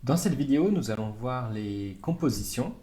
Dans cette vidéo, nous allons voir les compositions.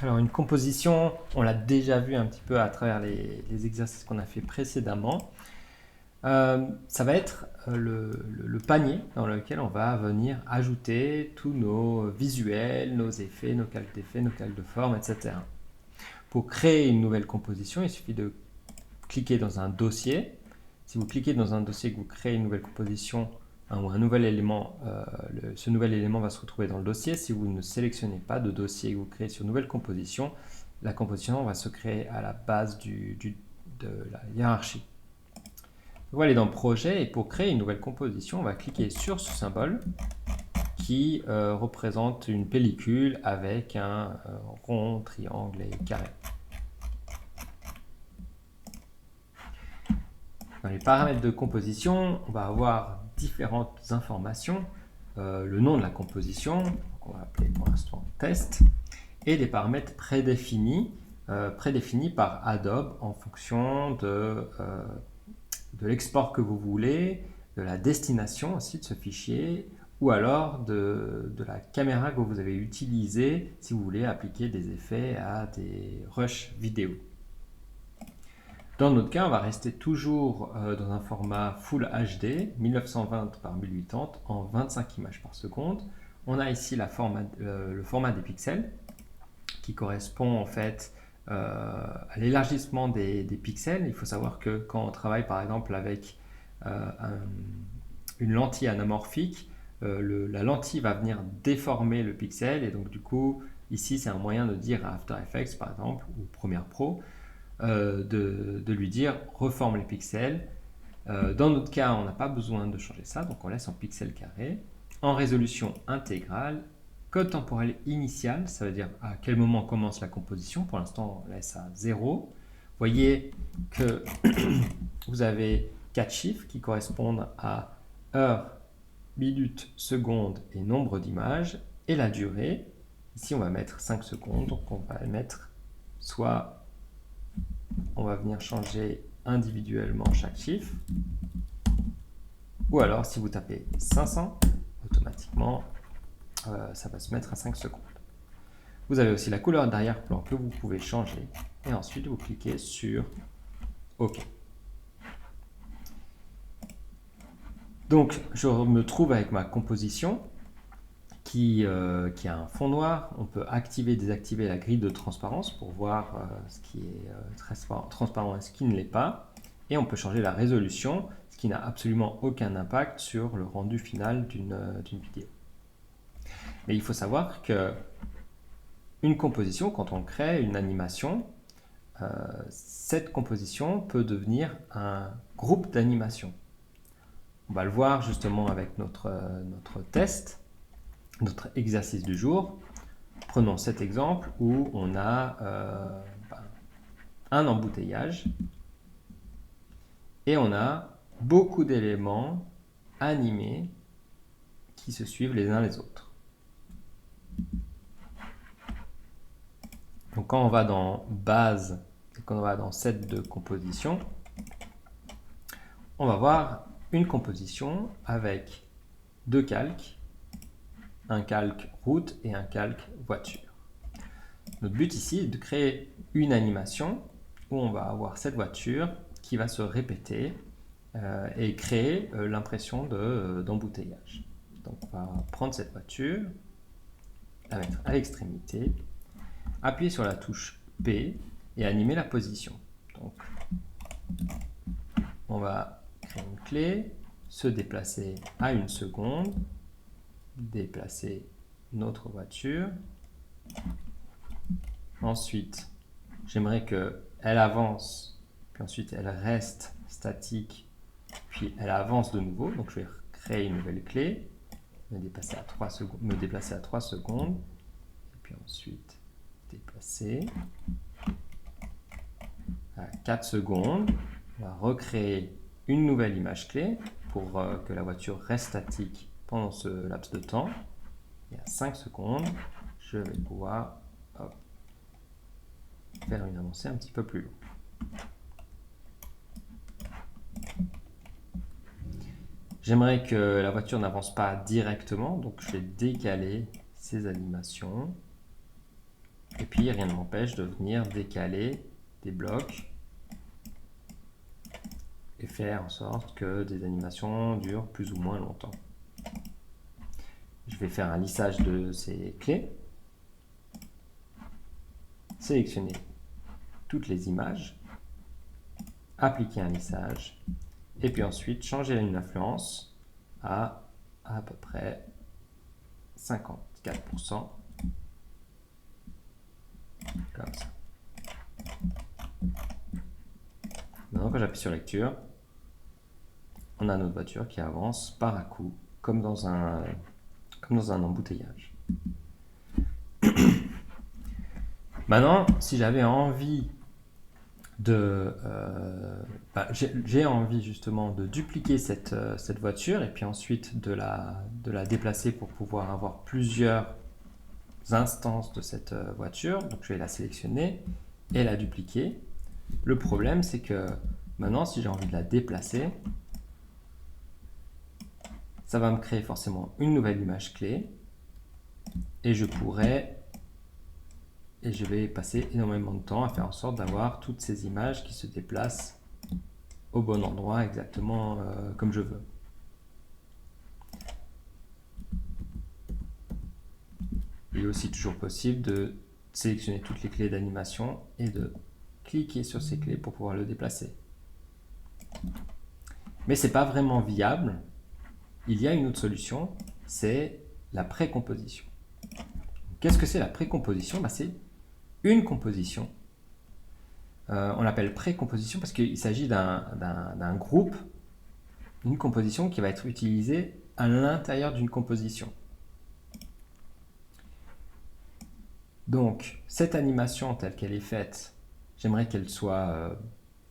Alors une composition, on l'a déjà vu un petit peu à travers les exercices qu'on a fait précédemment. Ça va être le panier dans lequel on va venir ajouter tous nos visuels, nos effets, nos calques d'effets, nos calques de forme, etc. Pour créer une nouvelle composition, il suffit de cliquer dans un dossier. Si vous cliquez dans un dossier que vous créez une nouvelle composition, ou un nouvel élément, ce nouvel élément va se retrouver dans le dossier. Si vous ne sélectionnez pas de dossier que vous créez sur nouvelle composition, la composition va se créer à la base de la hiérarchie. On va aller dans Projet et pour créer une nouvelle composition, on va cliquer sur ce symbole qui représente une pellicule avec un rond, triangle et carré. Dans les paramètres de composition, on va avoir différentes informations. Le nom de la composition, qu'on va appeler pour l'instant test, et des paramètres prédéfinis par Adobe en fonction de l'export que vous voulez, de la destination aussi de ce fichier, ou alors de la caméra que vous avez utilisée si vous voulez appliquer des effets à des rushs vidéo. Dans notre cas, on va rester toujours dans un format Full HD, 1920 par 1080 en 25 images par seconde. On a ici le format des pixels qui correspond en fait à l'élargissement des pixels. Il faut savoir que quand on travaille par exemple avec une lentille anamorphique, la lentille va venir déformer le pixel et donc du coup ici c'est un moyen de dire à After Effects par exemple ou Premiere Pro de lui dire reforme les pixels. Dans notre cas, on n'a pas besoin de changer ça, donc on laisse en pixels carrés. En résolution intégrale, code temporel initial, ça veut dire à quel moment commence la composition. Pour l'instant, on laisse à 0. Vous voyez que vous avez 4 chiffres qui correspondent à heure, minute, seconde et nombre d'images. Et la durée, ici on va mettre 5 secondes, donc on va mettre soit on va venir changer individuellement chaque chiffre. Ou alors, si vous tapez 500, automatiquement, ça va se mettre à 5 secondes. Vous avez aussi la couleur d'arrière-plan que vous pouvez changer. Et ensuite, vous cliquez sur OK. Donc, je me trouve avec ma composition qui a un fond noir. On peut activer et désactiver la grille de transparence pour voir ce qui est transparent et ce qui ne l'est pas. Et on peut changer la résolution, ce qui n'a absolument aucun impact sur le rendu final d'une vidéo. Mais il faut savoir que une composition, quand on crée une animation, cette composition peut devenir un groupe d'animation. On va le voir justement avec notre test, notre exercice du jour. Prenons cet exemple où on a un embouteillage et on a beaucoup d'éléments animés qui se suivent les uns les autres. Donc quand on va dans base et quand on va dans set de composition, on va voir une composition avec deux calques, un calque route et un calque voiture. Notre but ici est de créer une animation où on va avoir cette voiture qui va se répéter et créer l'impression d'embouteillage. Donc on va prendre cette voiture, la mettre à l'extrémité, appuyer sur la touche P et animer la position. Donc on va créer une clé, se déplacer à 1 seconde, déplacer notre voiture. Ensuite, j'aimerais qu'elle avance, puis ensuite elle reste statique, puis elle avance de nouveau. Donc je vais créer une nouvelle clé, me déplacer à 3 secondes, et puis ensuite déplacer à 4 secondes. On va recréer une nouvelle image clé pour que la voiture reste statique pendant ce laps de temps. Et à 5 secondes, je vais pouvoir faire une avancée un petit peu plus longue. J'aimerais que la voiture n'avance pas directement, donc je vais décaler ces animations. Et puis rien ne m'empêche de venir décaler des blocs et faire en sorte que des animations durent plus ou moins longtemps. Je vais faire un lissage de ces clés, sélectionner toutes les images, appliquer un lissage, et puis ensuite changer la ligne d'influence à peu près 54%, comme ça. Maintenant, quand j'appuie sur lecture, on a notre voiture qui avance par à-coups, comme dans un embouteillage. Maintenant, si j'avais envie j'ai envie justement de dupliquer cette voiture et puis ensuite de la déplacer pour pouvoir avoir plusieurs instances de cette voiture. Donc je vais la sélectionner et la dupliquer. Le problème, c'est que maintenant, si j'ai envie de la déplacer, ça va me créer forcément une nouvelle image clé et je vais passer énormément de temps à faire en sorte d'avoir toutes ces images qui se déplacent au bon endroit exactement comme je veux. Il est aussi toujours possible de sélectionner toutes les clés d'animation et de cliquer sur ces clés pour pouvoir le déplacer. Mais ce n'est pas vraiment viable. Il y a une autre solution, c'est la précomposition. Qu'est-ce que c'est la précomposition? C'est une composition. On l'appelle précomposition parce qu'il s'agit d'un groupe, une composition qui va être utilisée à l'intérieur d'une composition. Donc, cette animation telle qu'elle est faite, j'aimerais qu'elle soit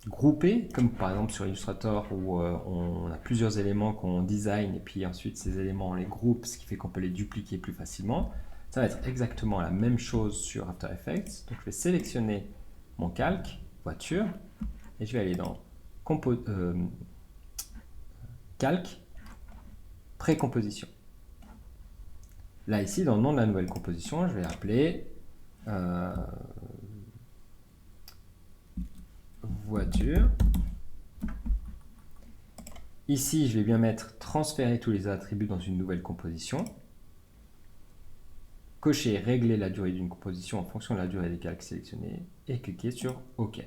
groupée, comme par exemple sur Illustrator où on a plusieurs éléments qu'on design et puis ensuite ces éléments on les groupe, ce qui fait qu'on peut les dupliquer plus facilement. Ça va être exactement la même chose sur After Effects. Donc, je vais sélectionner mon calque, voiture, et je vais aller dans calque, précomposition. Là, ici, dans le nom de la nouvelle composition, je vais appeler voiture. Ici, je vais bien mettre transférer tous les attributs dans une nouvelle composition. Cocher régler la durée d'une composition en fonction de la durée des calques sélectionnés et cliquer sur OK.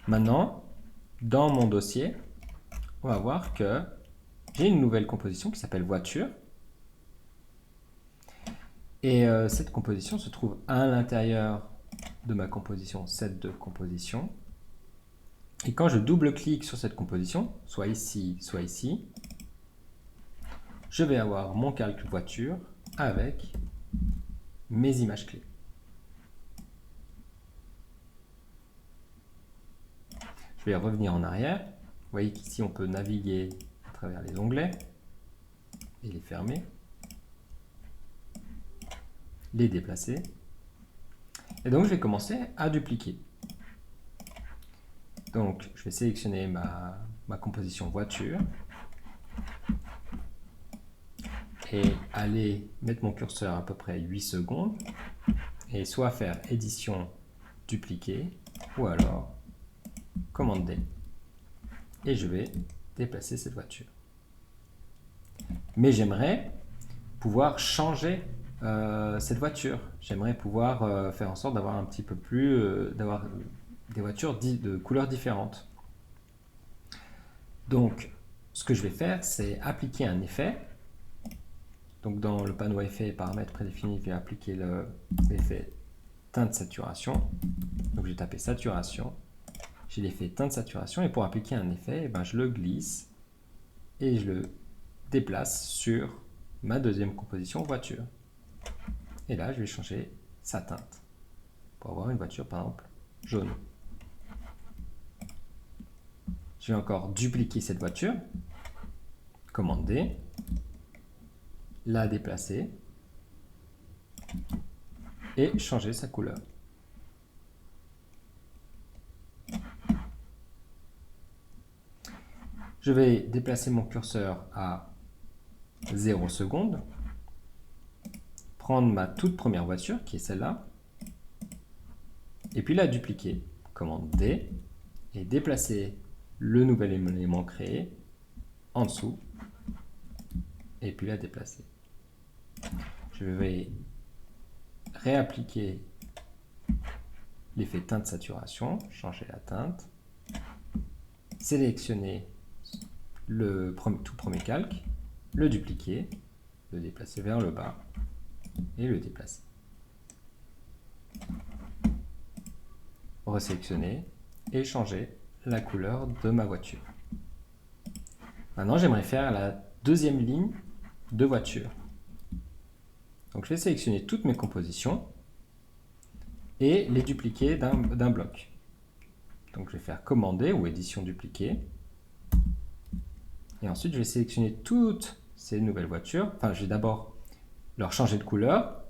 Maintenant, dans mon dossier, on va voir que j'ai une nouvelle composition qui s'appelle voiture. Et cette composition se trouve à l'intérieur de ma composition set de composition. Et quand je double-clique sur cette composition, soit ici, je vais avoir mon calque voiture avec mes images clés. Je vais revenir en arrière. Vous voyez qu'ici, on peut naviguer à travers les onglets et les fermer, les déplacer. Et donc, je vais commencer à dupliquer. Donc, je vais sélectionner ma composition voiture et aller mettre mon curseur à peu près 8 secondes et soit faire édition, dupliquer ou alors commande D. Et je vais déplacer cette voiture. Mais j'aimerais pouvoir changer cette voiture. J'aimerais pouvoir faire en sorte d'avoir un petit peu plus, d'avoir des voitures de couleurs différentes. Donc, ce que je vais faire, c'est appliquer un effet. Donc, dans le panneau effet et paramètres prédéfinis, je vais appliquer l'effet teinte saturation. Donc, j'ai tapé saturation. J'ai l'effet teinte saturation et pour appliquer un effet, je le glisse et je le déplace sur ma deuxième composition voiture. Et là, je vais changer sa teinte pour avoir une voiture, par exemple, jaune. Je vais encore dupliquer cette voiture, commande D, la déplacer et changer sa couleur. Je vais déplacer mon curseur à 0 secondes, prendre ma toute première voiture, qui est celle-là, et puis la dupliquer. Commande D, et déplacer le nouvel élément créé en dessous, et puis la déplacer. Je vais réappliquer l'effet teinte saturation, changer la teinte, sélectionner le tout premier calque, le dupliquer, le déplacer vers le bas et le déplacer. Resélectionner et changer la couleur de ma voiture. Maintenant, j'aimerais faire la deuxième ligne de voiture. Donc, je vais sélectionner toutes mes compositions et les dupliquer d'un bloc. Donc, je vais faire commander ou édition dupliquer. Et ensuite, je vais sélectionner toutes ces nouvelles voitures. Enfin, je vais d'abord leur changer de couleur,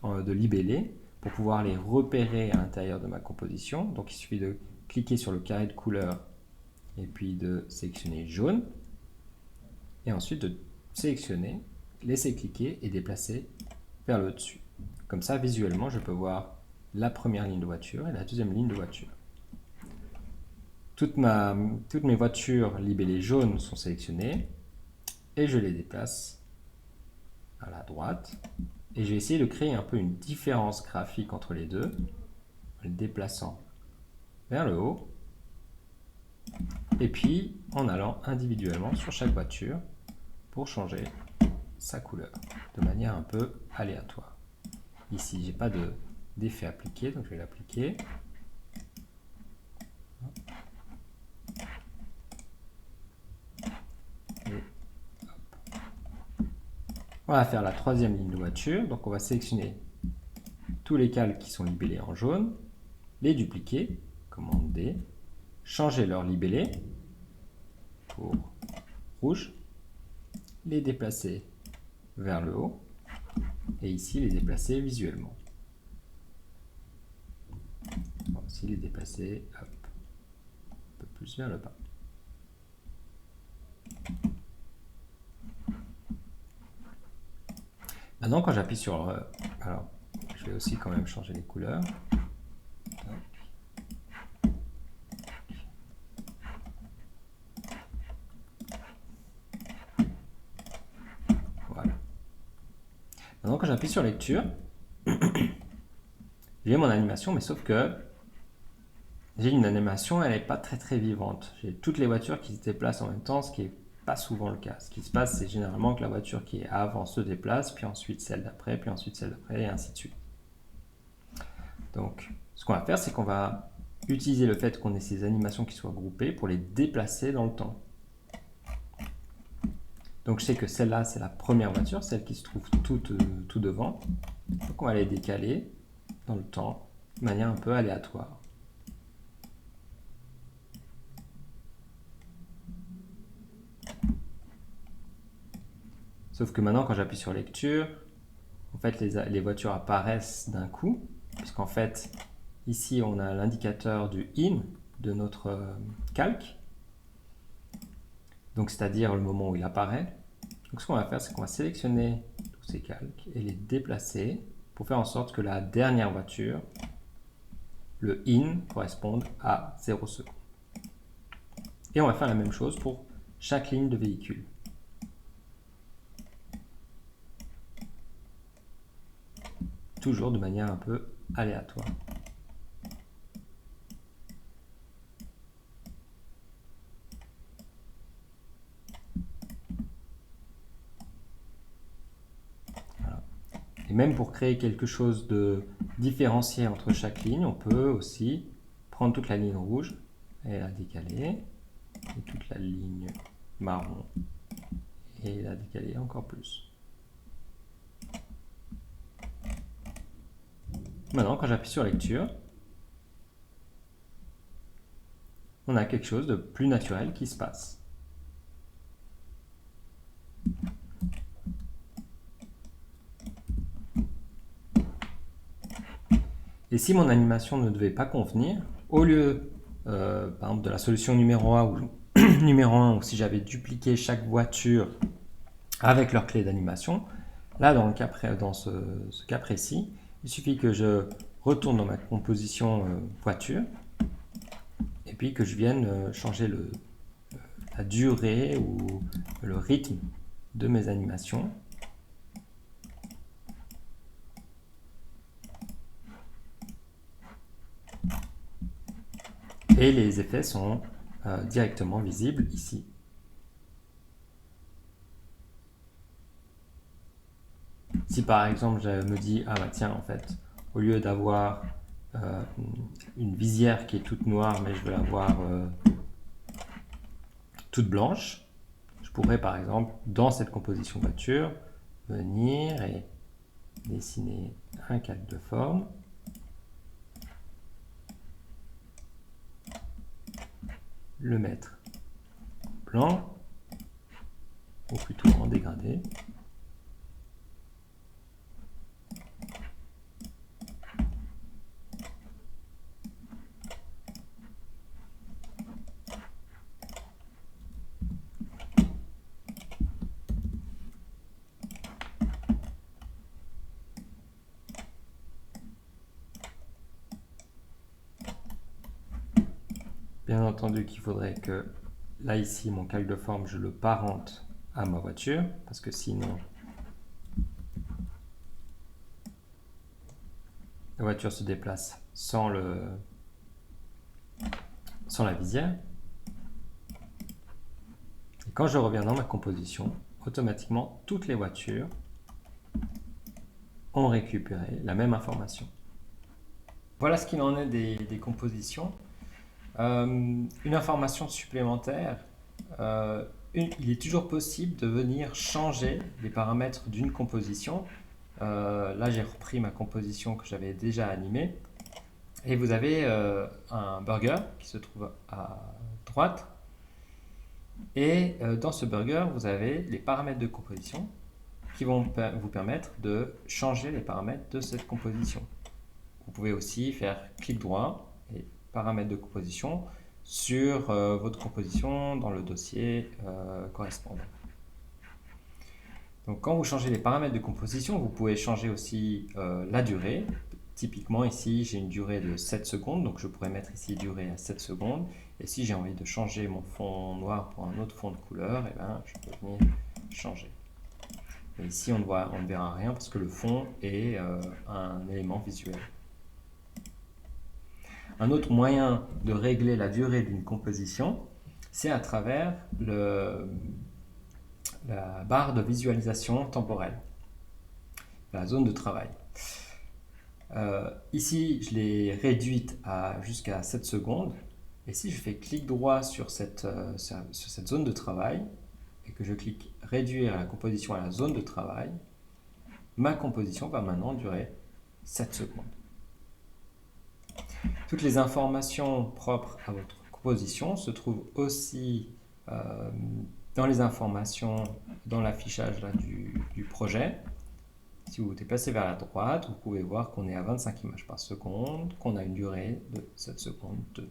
de libeller, pour pouvoir les repérer à l'intérieur de ma composition. Donc, il suffit de cliquer sur le carré de couleur et puis de sélectionner jaune. Et ensuite, de sélectionner, laisser cliquer et déplacer vers le dessus. Comme ça, visuellement, je peux voir la première ligne de voiture et la deuxième ligne de voiture. Toutes mes voitures libellées jaunes sont sélectionnées et je les déplace à la droite. Et je vais essayer de créer un peu une différence graphique entre les deux en les déplaçant vers le haut et puis en allant individuellement sur chaque voiture pour changer sa couleur de manière un peu aléatoire. Ici, j'ai pas d'effet appliqué, donc je vais l'appliquer. On va faire la troisième ligne de voiture, donc on va sélectionner tous les calques qui sont libellés en jaune, les dupliquer, commande D, changer leur libellé pour rouge, les déplacer vers le haut et ici les déplacer visuellement. On va aussi les déplacer un peu plus vers le bas. Maintenant, quand j'appuie sur... alors, je vais aussi quand même changer les couleurs. Voilà. Maintenant, quand j'appuie sur lecture, j'ai mon animation, mais sauf que j'ai une animation, elle n'est pas très vivante. J'ai toutes les voitures qui se déplacent en même temps, ce qui est pas souvent le cas. Ce qui se passe, c'est généralement que la voiture qui est avant se déplace, puis ensuite celle d'après, puis ensuite celle d'après, et ainsi de suite. Donc, ce qu'on va faire, c'est qu'on va utiliser le fait qu'on ait ces animations qui soient groupées pour les déplacer dans le temps. Donc, je sais que celle-là, c'est la première voiture, celle qui se trouve tout devant. Donc, on va les décaler dans le temps de manière un peu aléatoire. Sauf que maintenant, quand j'appuie sur lecture, en fait, les voitures apparaissent d'un coup, puisqu'en fait, ici, on a l'indicateur du in de notre calque, donc c'est-à-dire le moment où il apparaît. Donc, ce qu'on va faire, c'est qu'on va sélectionner tous ces calques et les déplacer pour faire en sorte que la dernière voiture, le in, corresponde à 0 secondes. Et on va faire la même chose pour chaque ligne de véhicule. Toujours de manière un peu aléatoire. Voilà. Et même pour créer quelque chose de différencié entre chaque ligne, on peut aussi prendre toute la ligne rouge et la décaler, et toute la ligne marron et la décaler encore plus. Maintenant, quand j'appuie sur lecture, on a quelque chose de plus naturel qui se passe. Et si mon animation ne devait pas convenir, au lieu par exemple de la solution numéro 1 où numéro 1 ou si j'avais dupliqué chaque voiture avec leur clé d'animation, là dans ce cas précis, il suffit que je retourne dans ma composition voiture et puis que je vienne changer la durée ou le rythme de mes animations. Et les effets sont directement visibles ici. Si par exemple je me dis, ah bah tiens, en fait, au lieu d'avoir une visière qui est toute noire, mais je veux l'avoir toute blanche, je pourrais par exemple, dans cette composition voiture, venir et dessiner un calque de forme. Le mettre blanc, ou plutôt en dégradé. Bien entendu qu'il faudrait que, là ici, mon calque de forme, je le parente à ma voiture, parce que sinon, la voiture se déplace sans la visière. Et quand je reviens dans ma composition, automatiquement, toutes les voitures ont récupéré la même information. Voilà ce qu'il en est des compositions. Une information supplémentaire, il est toujours possible de venir changer les paramètres d'une composition. Là, j'ai repris ma composition que j'avais déjà animée. Et vous avez un burger qui se trouve à droite. Et dans ce burger, vous avez les paramètres de composition qui vont vous permettre de changer les paramètres de cette composition. Vous pouvez aussi faire clic droit et paramètres de composition sur votre composition dans le dossier correspondant. Donc quand vous changez les paramètres de composition, vous pouvez changer aussi la durée. Typiquement ici, j'ai une durée de 7 secondes, donc je pourrais mettre ici durée à 7 secondes. Et si j'ai envie de changer mon fond noir pour un autre fond de couleur, eh ben, je peux venir changer. Et ici, on ne verra rien parce que le fond est un élément visuel. Un autre moyen de régler la durée d'une composition, c'est à travers la barre de visualisation temporelle, la zone de travail. Ici, je l'ai réduite jusqu'à 7 secondes. Et si je fais clic droit sur cette zone de travail et que je clique réduire la composition à la zone de travail, ma composition va maintenant durer 7 secondes. Toutes les informations propres à votre composition se trouvent aussi dans les informations dans l'affichage du projet. Si vous vous déplacez vers la droite, vous pouvez voir qu'on est à 25 images par seconde, qu'on a une durée de 7 secondes 2.